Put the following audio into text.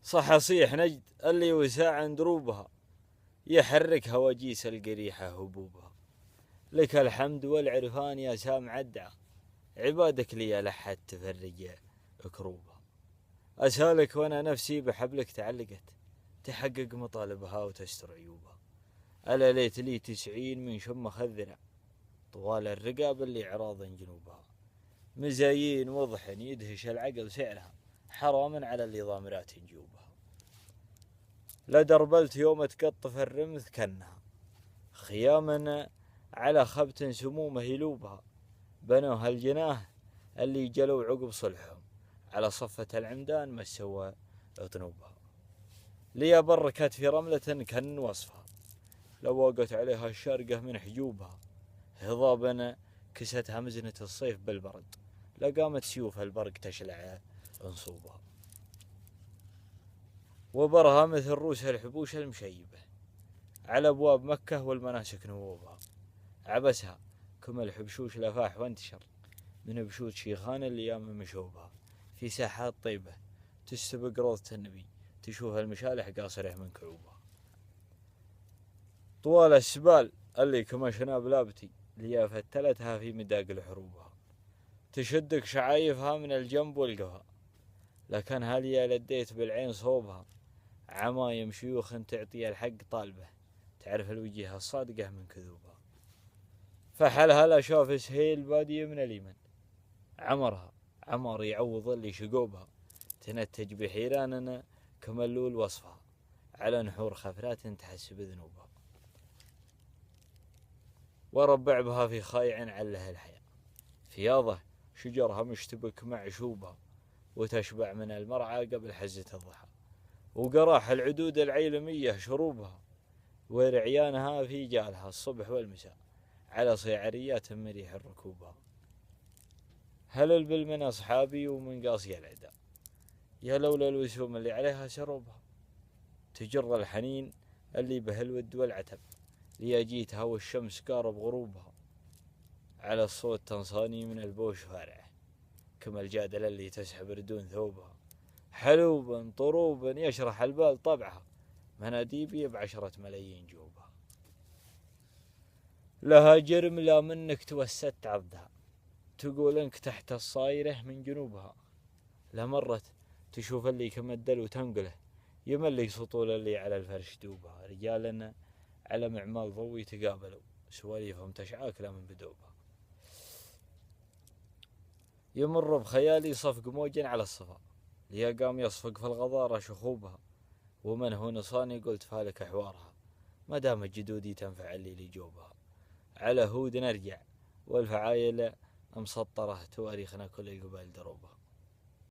صح أصيح نجد اللي وساع دروبها، يحرك هواجيس القريحة هبوبها. لك الحمد والعرفان يا سامع الدعاء، عبادك لي لحد تفرج كروبها. أسألك وأنا نفسي بحبلك تعلقت، تحقق مطالبها وتستر عيوبها. ألا ليت لي 90 من شم خذرة، طوال الرقاب اللي عراض جنوبها. مزايين وضح يدهش العقل سعرها، حرام على اللي ضامرات نجوبها. لا دربلت يوم تقطف الرمث كنها، خياما على خبت سمومه يلوبها. بنوها الجناه اللي جلوا عقب صلحهم، على صفة العمدان ما سوى ذنوبها. ليا بركت في رملة كن وصفها، لو وقت عليها الشرقة من حجوبها. هضابا كستها مزنة الصيف بالبرد، لقامت سيوف البرق تشلع انصوبها. وبرها مثل روس الحبوش المشيبة، على أبواب مكة والمناسك نووبها. عبسها كما الحبشوش لفاح وانتشر، من بشوت شيخان الأيام مشوبها. في ساحات طيبة تستبق روضة النبي، تشوف المشالح قاصره من كعوبها. طوال السبال اللي كما شناب لابتي، ليا فتلتها في مداق لحروبها. تشدك شعايفها من الجنب والقفا، لكن هاليا لديت بالعين صوبها. عمايم شيوخ تعطي الحق طالبه، تعرف الوجيه الصادقة من كذوبها. فحلها لا شاف سهيل بادية من اليمن، عمرها عمر يعوض اللي شقوبها. تنتج بحيراننا كملول وصفها، على نحور خفرات تحسب ذنوبها. وربع بها في خايع عله الحياة، فياضة شجرها مشتبك مع شوبها. وتشبع من المرعى قبل حزة الضحى، وقراح العدود العيلمية شروبها. ورعيانها في جالها الصبح والمساء، على صيعريات مريح ركوبها. هلل بالمن أصحابي ومن قاصي العدا، يا لولا الوسوم اللي عليها سروبها. تجر الحنين اللي به الود والعتب، ليا جيتها والشمس قارب غروبها. على الصوت تنصاني من البوش فارعه، كما الجادل اللي تسحب ردون ثوبها. حلوبا طروبا يشرح البال طبعها، مناديبي ب10 ملايين جوبها. لها جرم لا منك توسدت عضها، تقول انك تحت الصايرة من جنوبها. لمرت تشوف اللي كمدل وتنقله، يملك سطول اللي على الفرش دوبها. رجالنا على معمال ضوي تقابلوا، سواليفهم تشعاكله من بدوبها. يمر بخيالي صفق موج على الصفا، ليا قام يصفق في الغضارة شخوبها. ومن هو نصاني قلت فالك أحوارها، ما دامت جدودي تنفع اللي لجوبها. على هود نرجع والفعايل مسطرة تواريخنا كل قبال دروبها.